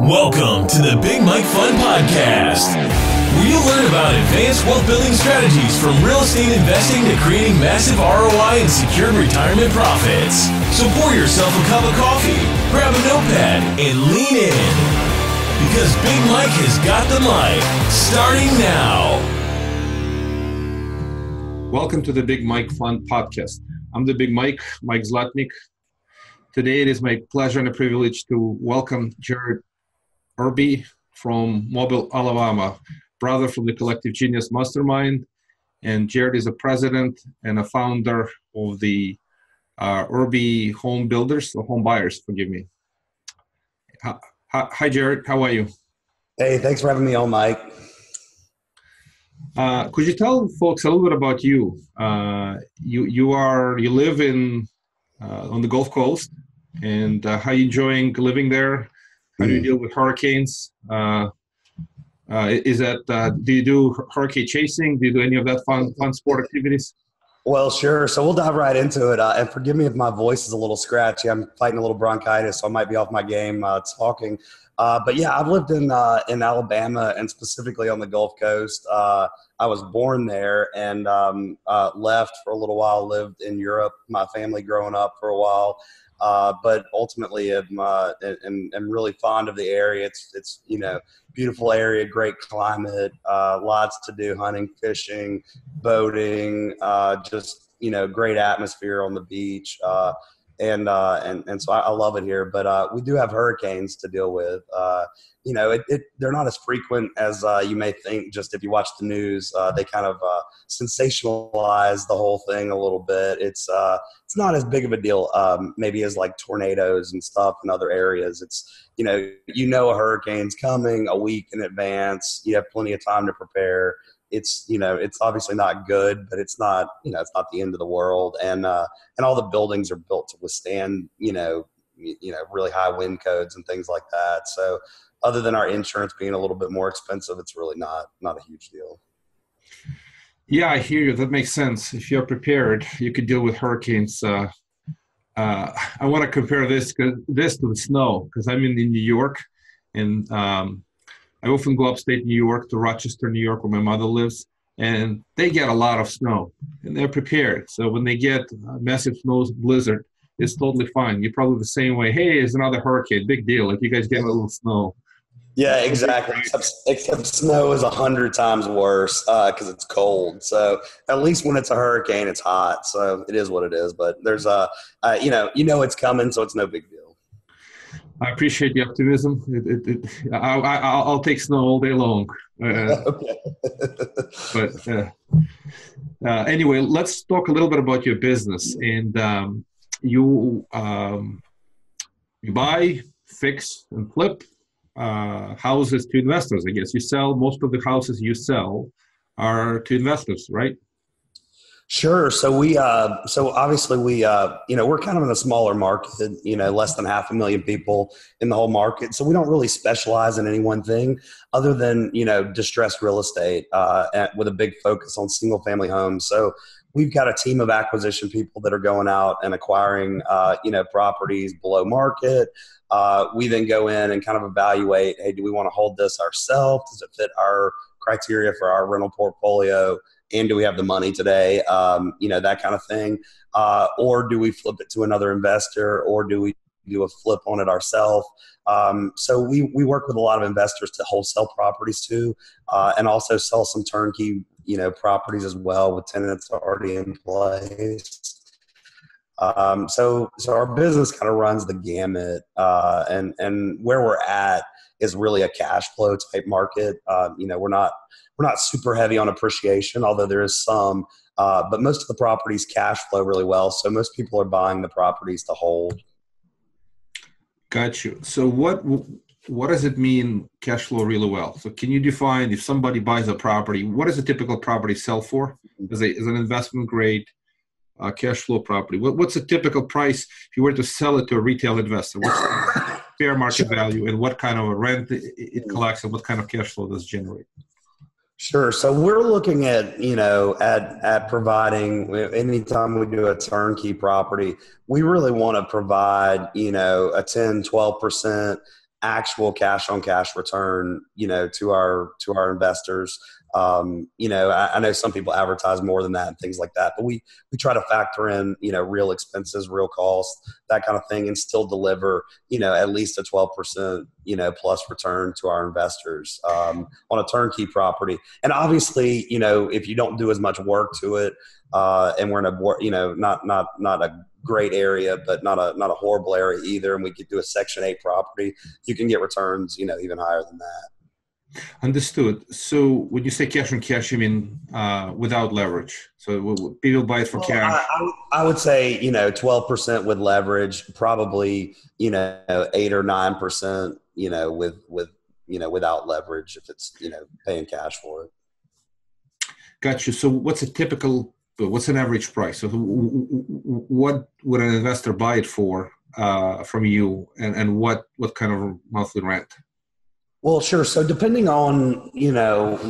Welcome to the Big Mike Fund Podcast, where you'll learn about advanced wealth building strategies from real estate investing to creating massive ROI and secured retirement profits. So pour yourself a cup of coffee, grab a notepad, and lean in. Because Big Mike has got the mic, starting now. Welcome to the Big Mike Fund Podcast. I'm the Big Mike Zlatnik. Today it is my pleasure and a privilege to welcome Jared Irby from Mobile, Alabama, brother from the Collective Genius Mastermind. And Jared is a president and a founder of the IRBY Home Buyers, forgive me. Hi, Jared. How are you? Hey, thanks for having me on, Mike. Could you tell folks a little bit about you? You live in on the Gulf Coast, and how are you enjoying living there? How do you deal with hurricanes? Do you do hurricane chasing? Do you do any of that fun sport activities? Well, sure. So we'll dive right into it. And forgive me if my voice is a little scratchy. I'm fighting a little bronchitis, so I might be off my game talking. But yeah, I've lived in Alabama and specifically on the Gulf Coast. I was born there and left for a little while, lived in Europe, my family growing up for a while. But ultimately am really fond of the area. It's beautiful area, great climate, lots to do, hunting, fishing, boating, great atmosphere on the beach. And so I love it here, but we do have hurricanes to deal with. They're not as frequent as you may think. Just if you watch the news, they kind of sensationalize the whole thing a little bit. It's not as big of a deal, maybe as like tornadoes and stuff in other areas. It's a hurricane's coming a week in advance. You have plenty of time to prepare. It's obviously not good, but it's not the end of the world. And all the buildings are built to withstand, really high wind codes and things like that. So other than our insurance being a little bit more expensive, it's really not a huge deal. Yeah, I hear you. That makes sense. If you're prepared, you could deal with hurricanes. I want to compare this to the snow because I'm in New York, and I often go upstate New York to Rochester, New York, where my mother lives, and they get a lot of snow, and they're prepared. So when they get a massive snow blizzard, it's totally fine. You're probably the same way. Hey, it's another hurricane. Big deal. Like you guys get a little snow. Yeah, exactly. Except snow is 100 times worse because it's cold. So at least when it's a hurricane, it's hot. So it is what it is. But there's it's coming, so it's no big deal. I appreciate the optimism. I'll take snow all day long. Okay. But anyway, let's talk a little bit about your business. And you buy, fix, and flip houses to investors. I guess you sell most of the houses you sell are to investors, right? Sure. So obviously we're kind of in a smaller market, less than 500,000 people in the whole market. So we don't really specialize in any one thing other than, distressed real estate, with a big focus on single family homes. So we've got a team of acquisition people that are going out and acquiring, properties below market. We then go in and kind of evaluate, hey, do we want to hold this ourselves? Does it fit our criteria for our rental portfolio? And do we have the money today? That kind of thing. Or do we flip it to another investor, or do we do a flip on it ourselves? So we work with a lot of investors to wholesale properties too, and also sell some turnkey, properties as well with tenants already in place. So our business kind of runs the gamut, and where we're at is really a cash flow type market. We're not super heavy on appreciation, although there is some, but most of the properties cash flow really well. So most people are buying the properties to hold. Got you. So what does it mean cash flow really well? So can you define, if somebody buys a property, what does a typical property sell for as an investment grade cash flow property? What's a typical price if you were to sell it to a retail investor? What's the fair market value, and what kind of a rent it collects, and what kind of cash flow does it generate? Sure. So we're looking at, at providing, anytime we do a turnkey property, we really want to provide, a 10, 12% actual cash on cash return, to our investors. I know some people advertise more than that and things like that, but we try to factor in, real expenses, real costs, that kind of thing, and still deliver, at least a 12%, plus return to our investors, on a turnkey property. And obviously, if you don't do as much work to it, and we're in a, not a great area, but not a horrible area either, and we could do a Section 8 property, you can get returns, even higher than that. Understood. So when you say cash on cash, you mean without leverage? So people buy it for cash? I would say, 12% with leverage, probably, 8 or 9%, without leverage if it's, paying cash for it. Got you. So what's an average price? So what would an investor buy it for from you, and what kind of monthly rent? Well, sure. So depending on,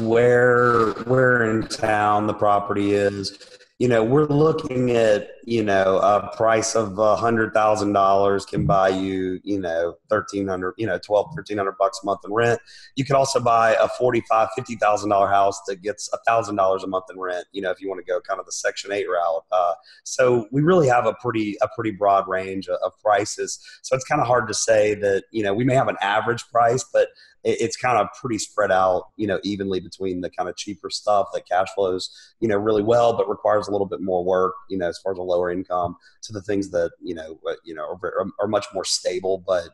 where in town the property is, we're looking at, a price of $100,000 can buy you, $1,300, $1,200-$1,300 a month in rent. You could also buy a $45,000, $50,000 house that gets $1,000 a month in rent, if you want to go kind of the Section 8 route. So we really have a pretty broad range of prices. So it's kind of hard to say that, we may have an average price, but it's kind of pretty spread out, evenly between the kind of cheaper stuff that cash flows, really well, but requires a little bit more work, as far as a lower income, to the things that, are much more stable, but,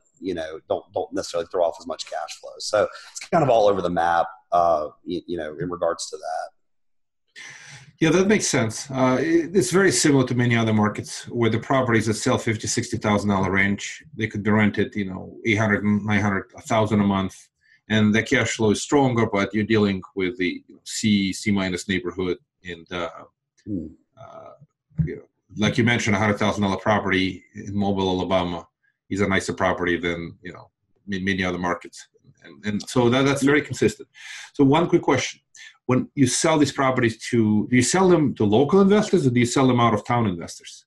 don't necessarily throw off as much cash flow. So it's kind of all over the map, in regards to that. Yeah, that makes sense. It's very similar to many other markets where the properties that sell $50,000, $60,000 range, they could be rented, $800, $900, $1,000 a month. And the cash flow is stronger, but you're dealing with the C minus neighborhood. And, like you mentioned, $100,000 property in Mobile, Alabama is a nicer property than, many other markets. And so that's very consistent. So one quick question. When you sell these properties do you sell them to local investors, or do you sell them out of town investors?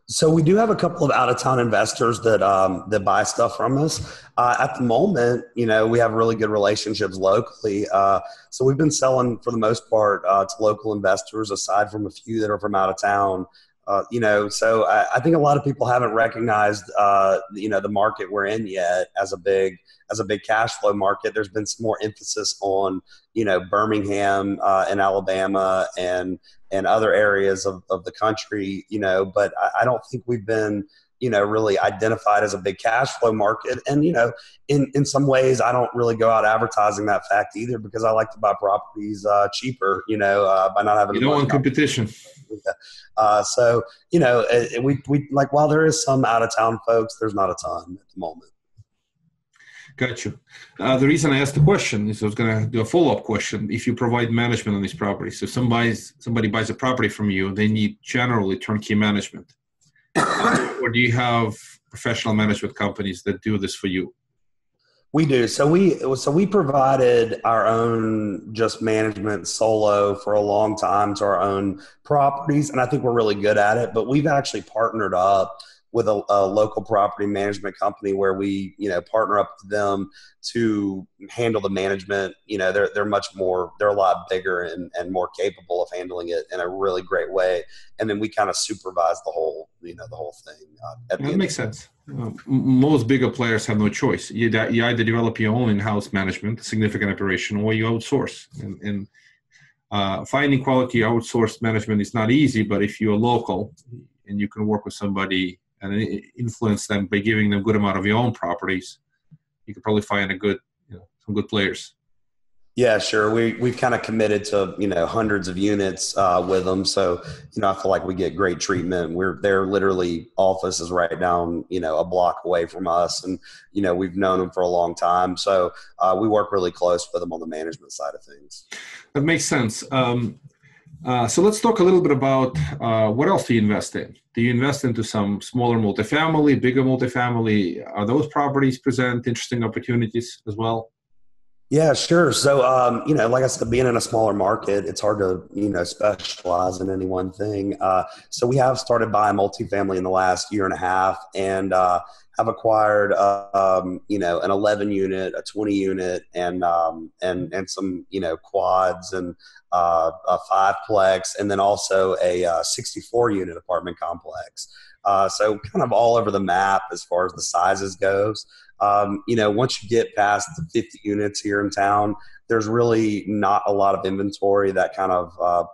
So we do have a couple of out-of-town investors that buy stuff from us. At the moment, we have really good relationships locally. So we've been selling, for the most part, to local investors, aside from a few that are from out of town. So I think a lot of people haven't recognized, the market we're in yet as a big cash flow market. There's been some more emphasis on, Birmingham and Alabama and other areas of the country, but I don't think we've been, really identified as a big cash flow market. And, in some ways, I don't really go out advertising that fact either, because I like to buy properties cheaper, by not having. You don't want competition. So, we like, while there is some out of town folks, there's not a ton at the moment. Got you. The reason I asked the question is I was going to do a follow-up question. If you provide management on these properties, so somebody buys a property from you, they need generally turnkey management. Or do you have professional management companies that do this for you? We do. So we provided our own just management solo for a long time to our own properties, and I think we're really good at it. But we've actually partnered up with a local property management company where we, partner up with them to handle the management. They're a lot bigger and more capable of handling it in a really great way. And then we kind of supervise the whole thing. That makes sense. Most bigger players have no choice. You either develop your own in-house management, significant operation, or you outsource. And finding quality outsourced management is not easy, but if you're local and you can work with somebody and influence them by giving them a good amount of your own properties, you could probably find some good players. Yeah, sure. We've kind of committed to, hundreds of units with them. So, I feel like we get great treatment. They're literally offices right down, a block away from us. And, we've known them for a long time. So we work really close with them on the management side of things. That makes sense. So let's talk a little bit about what else do you invest in? Do you invest into some smaller multifamily, bigger multifamily? Are those properties present interesting opportunities as well? Yeah, sure. So, like I said, being in a smaller market, it's hard to, specialize in any one thing. So we have started buying multifamily in the last year and a half, and have acquired, an 11 unit, a 20 unit, and some, quads and a fiveplex, and then also a 64 unit apartment complex. So kind of all over the map as far as the sizes goes. Once you get past the 50 units here in town, there's really not a lot of inventory, that kind of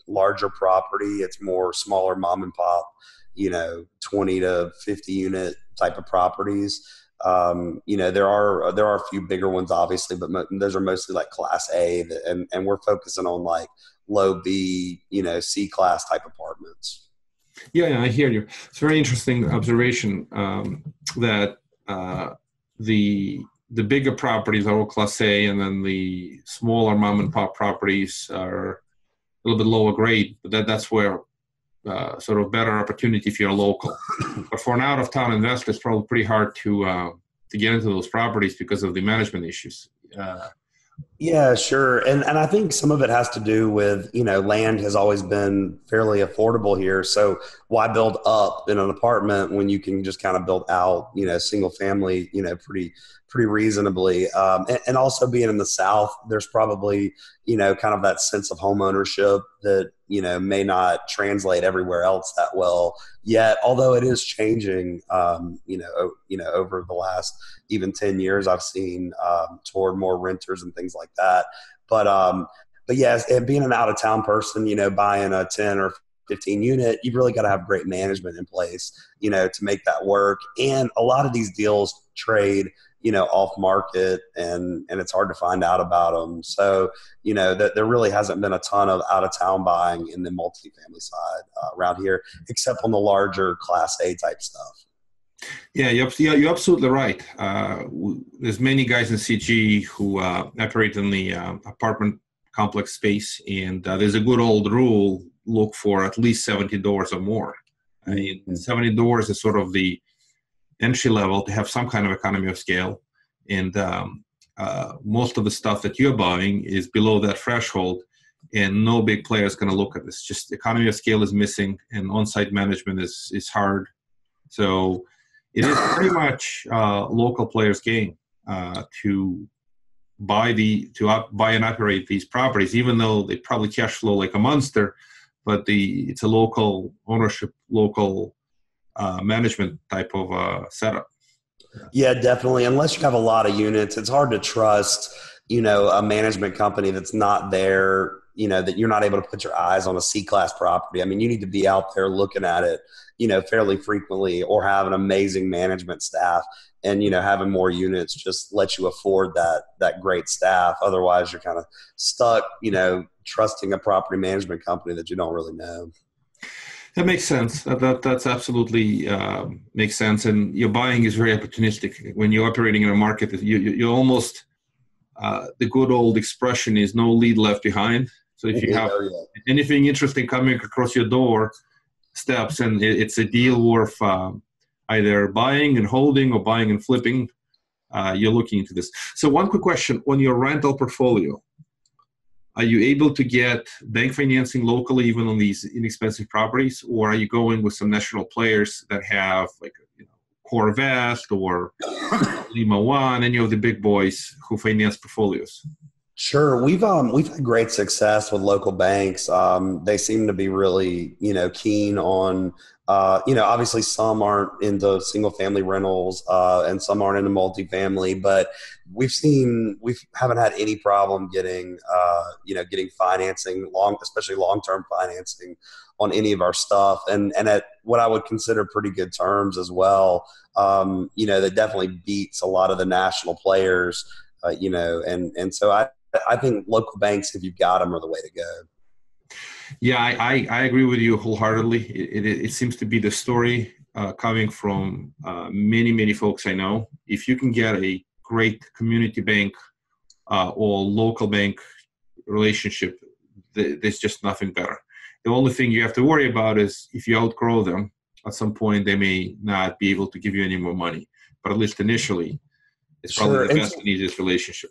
larger property. It's more smaller mom and pop, 20 to 50 unit type of properties. There are a few bigger ones, obviously, but those are mostly like class A, and we're focusing on like low B, C class type apartments. Yeah, I hear you. It's a very interesting observation that the bigger properties are all class A, and then the smaller mom and pop properties are a little bit lower grade. But that's where sort of better opportunity if you're local. But for an out of town investor, it's probably pretty hard to get into those properties because of the management issues. Yeah, sure. And I think some of it has to do with, land has always been fairly affordable here. So why build up in an apartment when you can just kind of build out, single family, pretty reasonably. And also being in the South, there's probably, kind of that sense of home ownership that, may not translate everywhere else that well yet, although it is changing, over the last even 10 years, I've seen toward more renters and things like that. But yes, and being an out of town person, buying a 10 or 15 unit, you've really got to have great management in place, to make that work. And a lot of these deals trade, off market, and it's hard to find out about them. So, that there really hasn't been a ton of out of town buying in the multifamily side around here, except on the larger class A type stuff. Yeah, you're absolutely right. There's many guys in CG who operate in the apartment complex space, and there's a good old rule: look for at least 70 doors or more. I mean, 70 doors is sort of the entry level to have some kind of economy of scale, and most of the stuff that you're buying is below that threshold, and no big player is going to look at this. Just economy of scale is missing, and on-site management is hard. So it is pretty much local players' game to buy and operate these properties, even though they probably cash flow like a monster, but it's a local ownership, local management type of setup. Yeah, definitely. Unless you have a lot of units, it's hard to trust, a management company that's not there, that you're not able to put your eyes on a C-class property. I mean, you need to be out there looking at it, fairly frequently, or have an amazing management staff. And, having more units just lets you afford that great staff. Otherwise, you're kind of stuck, trusting a property management company that you don't really know. That makes sense. That's absolutely makes sense. And your buying is very opportunistic. When you're operating in a market, you almost, the good old expression is no lead left behind. So if you have anything interesting coming across your door steps, and it's a deal worth either buying and holding or buying and flipping, you're looking into this. So one quick question on your rental portfolio. Are you able to get bank financing locally, even on these inexpensive properties, or are you going with some national players that have like Corvette or Lima One, any of the big boys who finance portfolios? Sure. We've had great success with local banks. They seem to be really, keen on, obviously some aren't into single family rentals, and some aren't into multifamily, but we haven't had any problem getting financing, especially long-term financing on any of our stuff, and at what I would consider pretty good terms as well. That definitely beats a lot of the national players, and so I think local banks, if you've got them, are the way to go. Yeah, I agree with you wholeheartedly. It seems to be the story coming from many folks I know. If you can get a great community bank or local bank relationship, there's just nothing better. The only thing you have to worry about is if you outgrow them, at some point they may not be able to give you any more money. But at least initially, it's probably the best and easiest relationship.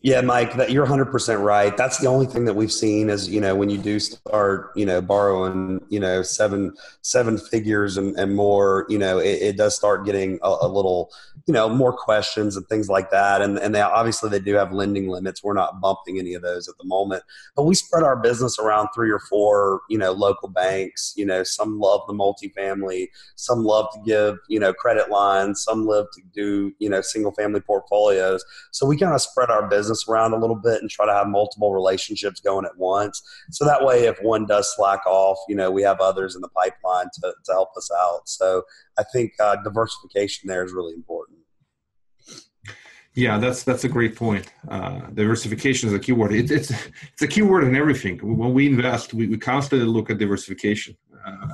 Yeah, Mike, that you're 100% right. That's the only thing that we've seen is, when you do start, borrowing, seven figures and more, it does start getting a little, more questions and things like that. And they obviously they do have lending limits. We're not bumping any of those at the moment, but we spread our business around three or four, local banks. Some love the multifamily, some love to give, credit lines, some love to do, single family portfolios. So we kind of spread our business around a little bit and try to have multiple relationships going at once. So that way, if one does slack off, we have others in the pipeline to help us out. So I think diversification there is really important. Yeah, that's a great point. Diversification is a key word. It's a key word in everything. When we invest, we constantly look at diversification.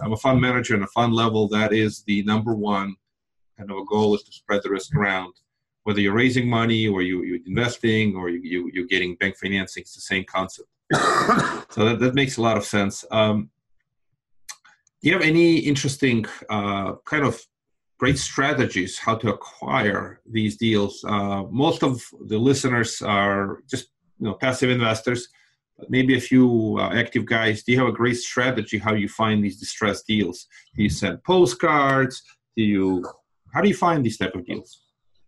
I'm a fund manager, and a fund level, that is the number one kind of a goal, is to spread the risk around. Whether you're raising money or you're investing or you're getting bank financing, it's the same concept. So that makes a lot of sense. Do you have any interesting kind of great strategies how to acquire these deals? Most of the listeners are just passive investors, but maybe a few active guys. Do you have a great strategy how you find these distressed deals? Do you send postcards? How do you find these type of deals?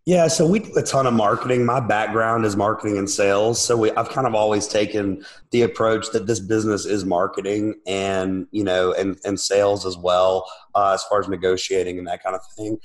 Yeah, so we do a ton of marketing. My background is marketing and sales. So I've kind of always taken the approach that this business is marketing and, and sales as well, as far as negotiating and that kind of thing.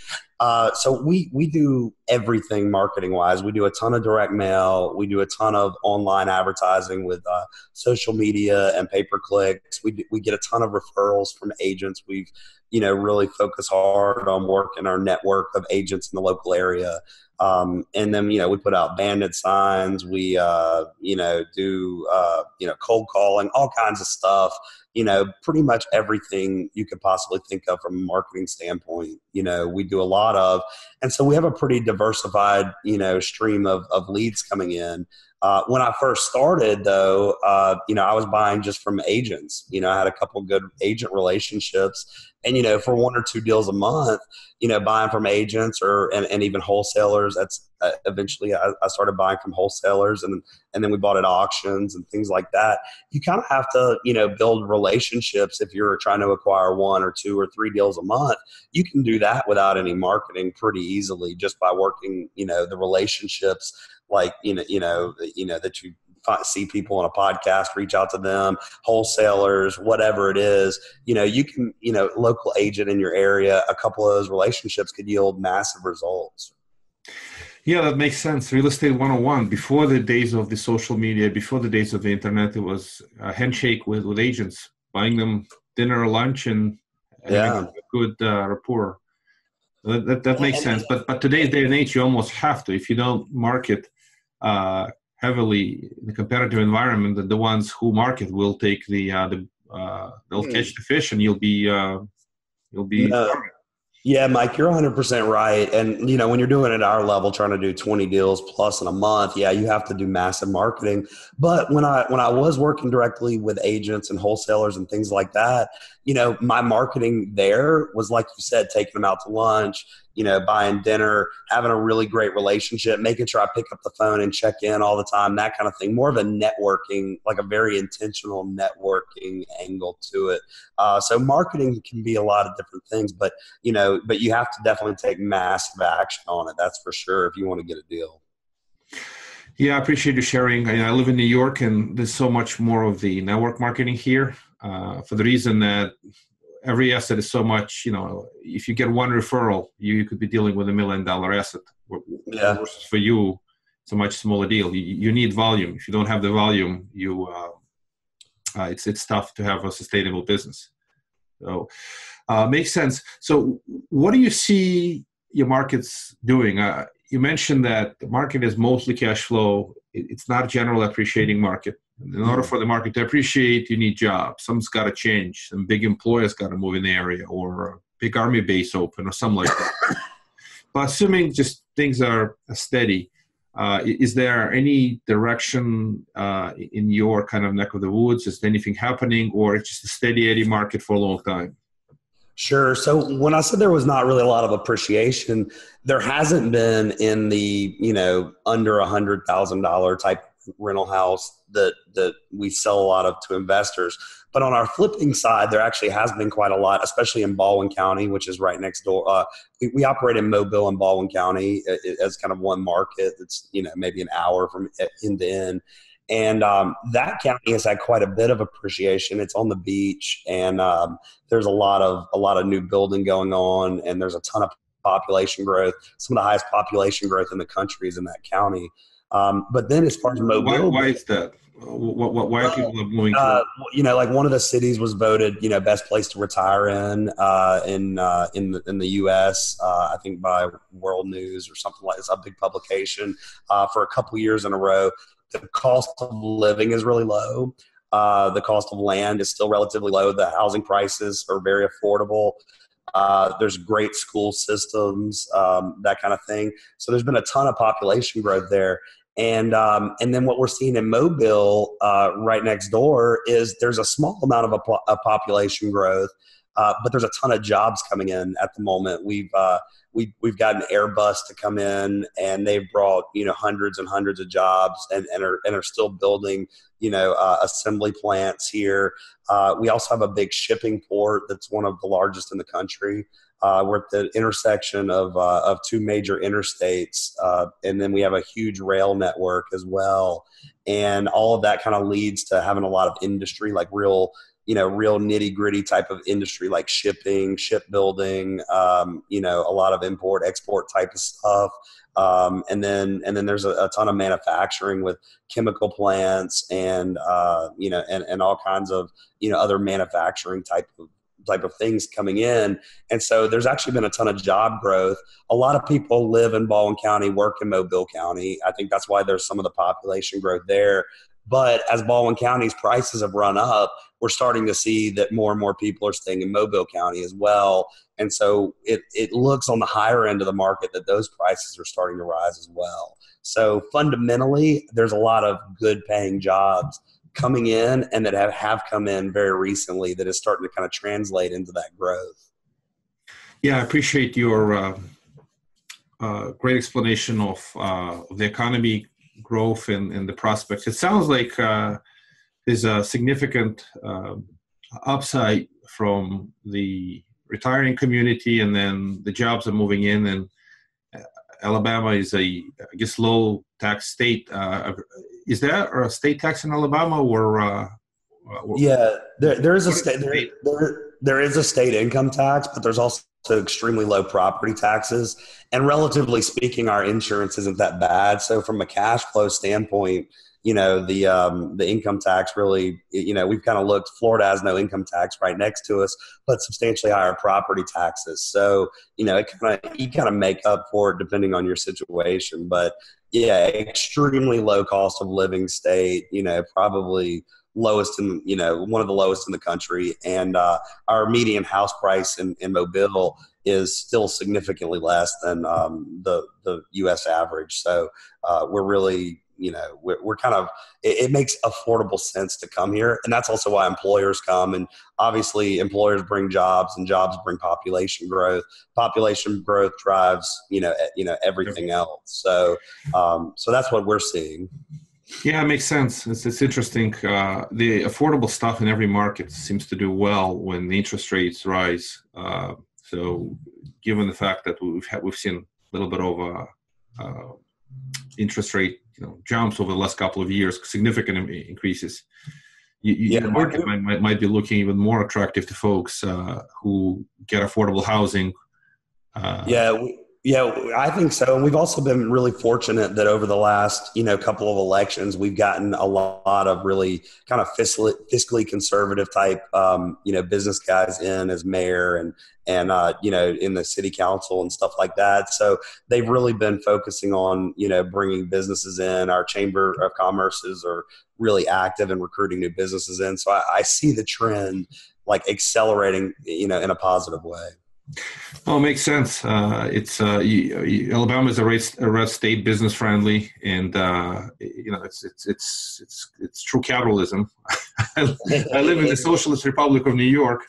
So we do everything marketing wise. We do a ton of direct mail. We do a ton of online advertising with social media and pay-per-clicks. We get a ton of referrals from agents. We've really focus hard on working our network of agents in the local area. And then, we put out bandit signs. We, do, cold calling, all kinds of stuff, pretty much everything you could possibly think of from a marketing standpoint, we do a lot of. And so we have a pretty diversified, stream of leads coming in. When I first started, though, I was buying just from agents. I had a couple good agent relationships. And, for one or two deals a month, buying from agents and even wholesalers. That's eventually I started buying from wholesalers and then we bought at auctions and things like that. You kind of have to, build relationships. If you're trying to acquire one or two or three deals a month, you can do that without any marketing pretty easily just by working, the relationships like, that you see people on a podcast, reach out to them, wholesalers, whatever it is, you can, local agent in your area, a couple of those relationships could yield massive results. Yeah, that makes sense. Real estate 101, before the days of the social media, before the days of the internet, it was a handshake with agents, buying them dinner or lunch and having a good rapport. That makes sense. But today's day and age, you almost have to. If you don't market heavily in the competitive environment, that the ones who market will take they'll catch the fish, and you'll be. Yeah, Mike, you're 100% right. And, when you're doing it at our level, trying to do 20 deals plus in a month, yeah, you have to do massive marketing. But when I was working directly with agents and wholesalers and things like that, my marketing there was, like you said, taking them out to lunch, buying dinner, having a really great relationship, making sure I pick up the phone and check in all the time, that kind of thing. More of a networking, like a very intentional networking angle to it. So marketing can be a lot of different things, but you have to definitely take massive action on it. That's for sure if you want to get a deal. Yeah, I appreciate you sharing. I live in New York, and there's so much more of the network marketing here for the reason that every asset is so much, if you get one referral, you could be dealing with $1 million asset. Yeah. Versus for you, it's a much smaller deal. You need volume. If you don't have the volume, it's tough to have a sustainable business. So makes sense. So what do you see your markets doing? You mentioned that the market is mostly cash flow. It's not a general appreciating market. In order for the market to appreciate, you need jobs. Something's got to change. Some big employers got to move in the area, or a big army base open, or something like that. But assuming just things are steady, is there any direction in your kind of neck of the woods? Is anything happening, or it's just a steady Eddie market for a long time? Sure. So when I said there was not really a lot of appreciation, there hasn't been in the, under $100,000 type rental house that we sell a lot of to investors. But on our flipping side, there actually has been quite a lot, especially in Baldwin County, which is right next door. We operate in Mobile and Baldwin County as kind of one market that's, maybe an hour from end to end. And that county has had quite a bit of appreciation. It's on the beach, and there's a lot of new building going on, and there's a ton of population growth. Some of the highest population growth in the country is in that county. But then, as far as Mobile, why is that? Why are people moving to? Like one of the cities was voted, best place to retire in the U.S. I think by World News or something like this, a big publication for a couple years in a row. The cost of living is really low. The cost of land is still relatively low. The housing prices are very affordable. There's great school systems, that kind of thing. So there's been a ton of population growth there. And then what we're seeing in Mobile right next door is there's a small amount of a population growth, but there's a ton of jobs coming in at the moment. We've gotten Airbus to come in, and they've brought hundreds and hundreds of jobs, and are still building assembly plants here. We also have a big shipping port that's one of the largest in the country. We're at the intersection of two major interstates, and then we have a huge rail network as well. And all of that kind of leads to having a lot of industry, like real nitty gritty type of industry, like shipping, shipbuilding, a lot of import export type of stuff. And then there's a ton of manufacturing with chemical plants and all kinds of, other manufacturing type of things coming in. And so there's actually been a ton of job growth. A lot of people live in Baldwin County, work in Mobile County. I think that's why there's some of the population growth there. But as Baldwin County's prices have run up, we're starting to see that more and more people are staying in Mobile County as well. And so it looks on the higher end of the market that those prices are starting to rise as well. So fundamentally, there's a lot of good paying jobs coming in, and that have come in very recently, that is starting to kind of translate into that growth. Yeah, I appreciate your great explanation of the economy growth and the prospects. It sounds like there's a significant upside from the retiring community, and then the jobs are moving in, and Alabama is a low tax state. Is there a state tax in Alabama, or? Yeah, there is a state. There is a state income tax, but there's also extremely low property taxes. And relatively speaking, our insurance isn't that bad. So from a cash flow standpoint, the income tax really, we've kind of looked. Florida has no income tax right next to us, but substantially higher property taxes. So you kind of make up for it depending on your situation. But yeah, extremely low cost of living state. Probably lowest in one of the lowest in the country, and our median house price in Mobile is still significantly less than the U.S. average. So we're really we're kind of, it makes affordable sense to come here. And that's also why employers come. And obviously employers bring jobs, and jobs bring population growth. Population growth drives, everything else. So that's what we're seeing. Yeah, it makes sense. It's interesting. The affordable stuff in every market seems to do well when the interest rates rise. So given the fact that we've seen a little bit of interest rate jumps over the last couple of years, significant increases, the market might be looking even more attractive to folks who get affordable housing. Yeah, I think so. And we've also been really fortunate that over the last, couple of elections, we've gotten a lot of really kind of fiscally conservative type, business guys in as mayor and in the city council and stuff like that. So they've really been focusing on, bringing businesses in. Our Chamber of Commerces are really active in recruiting new businesses in. So I see the trend like accelerating, in a positive way. Oh, it makes sense. Alabama is a red state, business friendly, and it's true capitalism. I live in the Socialist Republic of New York,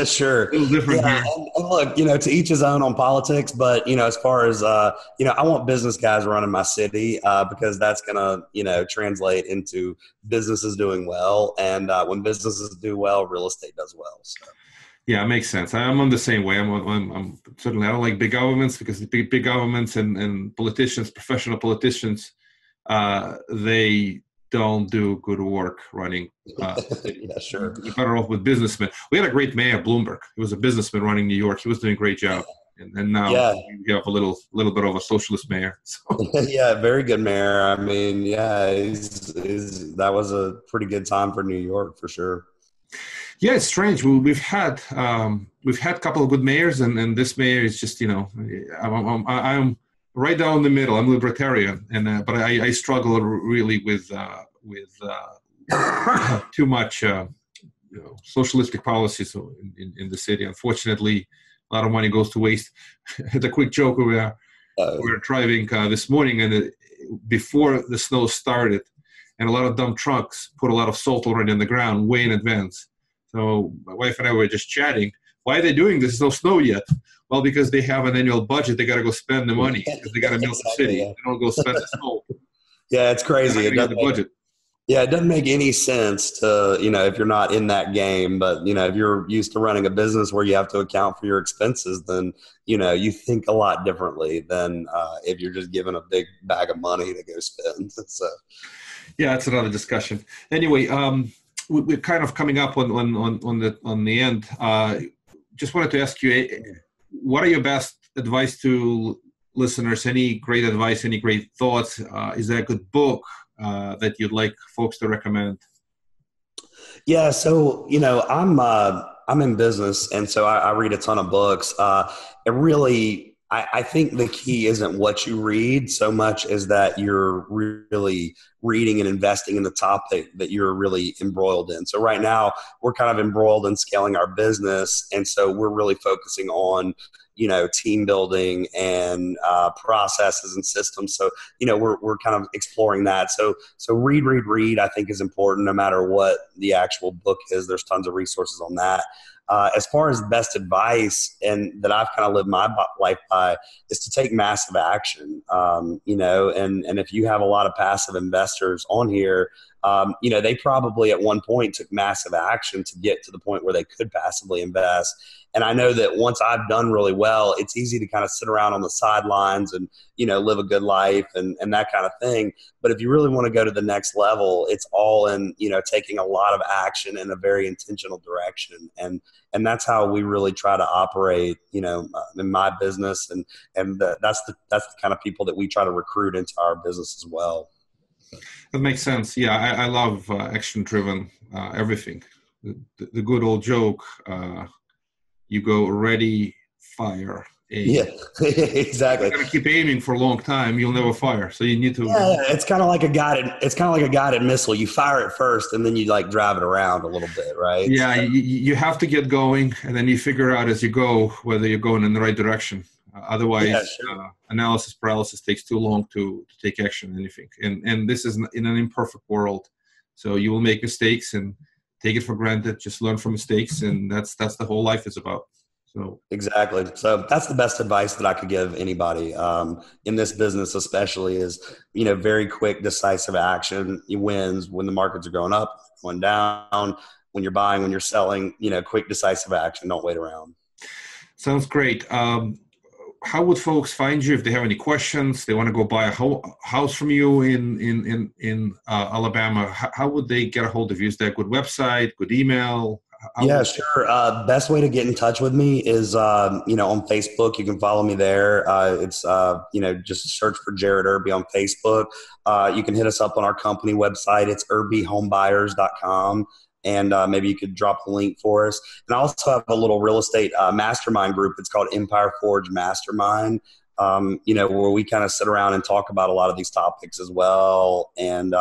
Sure. A little different Yeah. here. And look, to each his own on politics, but, as far as, I want business guys running my city because that's going to, translate into businesses doing well. And when businesses do well, real estate does well. So. Yeah, it makes sense. I'm on the same way. I'm certainly, I don't like big governments because big governments and politicians, professional politicians, they don't do good work running the city. Yeah, sure. You're better off with businessmen. We had a great mayor, Bloomberg. He was a businessman running New York. He was doing a great job. And now Yeah. we have a little bit of a socialist mayor. So. Yeah, very good mayor. I mean, yeah, that was a pretty good time for New York for sure. Yeah, it's strange. We've had a couple of good mayors, and this mayor is just I'm right down the middle. I'm libertarian, and but I struggle really with too much socialistic policies in the city. Unfortunately, a lot of money goes to waste. The quick joke: we were driving this morning, and before the snow started, and a lot of dump trucks put a lot of salt already on the ground way in advance. So my wife and I were just chatting. Why are they doing this? There's no snow yet. Well, because they have an annual budget. They got to go spend the money because they got to milk the city. Yeah. They don't go spend the snow. Yeah, it's crazy. It doesn't make any sense to, if you're not in that game. But, if you're used to running a business where you have to account for your expenses, then, you think a lot differently than if you're just given a big bag of money to go spend. So, yeah, that's another discussion. Anyway, we're kind of coming up on the end. Just wanted to ask you, what are your best advice to listeners? Any great advice? Any great thoughts? Is there a good book that you'd like folks to recommend? Yeah, so I'm in business, and so I read a ton of books. I think the key isn't what you read so much as that you're really reading and investing in the topic that you're really embroiled in. So right now we're kind of embroiled in scaling our business. And so we're really focusing on, team building and processes and systems. So, we're kind of exploring that. So read, I think is important no matter what the actual book is. There's tons of resources on that. As far as best advice and that I've kind of lived my life by is to take massive action, and if you have a lot of passive investors on here, they probably at one point took massive action to get to the point where they could passively invest. And I know that once I've done really well, it's easy to kind of sit around on the sidelines and, live a good life and that kind of thing. But if you really want to go to the next level, it's all in, taking a lot of action in a very intentional direction. And that's how we really try to operate, in my business. And that's the kind of people that we try to recruit into our business as well. That makes sense. Yeah, I love action-driven everything. The good old joke, you go ready, fire, aim. Yeah, exactly. You're gonna keep aiming for a long time, you'll never fire. So you need to. Yeah, it's kind of like a guided missile. You fire it first, and then you drive it around a little bit, right? Yeah, you have to get going, and then you figure out as you go whether you're going in the right direction. Otherwise, yeah, sure. Analysis paralysis takes too long to take action on anything. And this is in an imperfect world. So you will make mistakes and take it for granted. Just learn from mistakes. And that's the whole life is about. So exactly. So that's the best advice that I could give anybody in this business, especially is, very quick, decisive action. It wins when the markets are going up, going down, when you're buying, when you're selling, quick, decisive action. Don't wait around. Sounds great. How would folks find you if they have any questions? They want to go buy a house from you in Alabama. How would they get a hold of you? Is there a good website, good email? Yeah, sure. Best way to get in touch with me is, on Facebook. You can follow me there. It's, just search for Jared Irby on Facebook. You can hit us up on our company website. It's IRBYHomebuyers.com. And maybe you could drop the link for us. And I also have a little real estate mastermind group. It's called Empire Forge Mastermind, where we kind of sit around and talk about a lot of these topics as well, and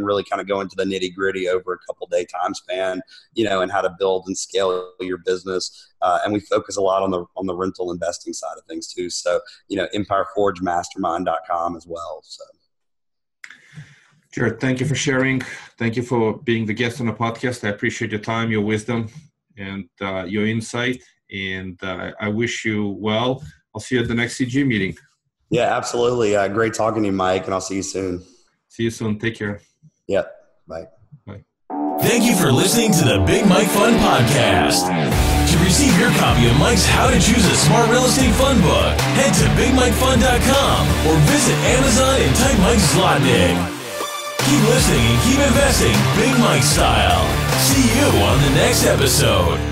really kind of go into the nitty gritty over a couple day time span, and how to build and scale your business. And we focus a lot on the rental investing side of things too. So, EmpireForgeMastermind.com as well. So. Jared, thank you for sharing. Thank you for being the guest on the podcast. I appreciate your time, your wisdom, and your insight. And I wish you well. I'll see you at the next CG meeting. Yeah, absolutely. Great talking to you, Mike, and I'll see you soon. See you soon. Take care. Yep. Bye. Bye. Thank you for listening to the Big Mike Fund Podcast. To receive your copy of Mike's How to Choose a Smart Real Estate Fund book, head to BigMikeFund.com or visit Amazon and type Mike Zlotnick. Keep listening and keep investing Big Mike style. See you on the next episode.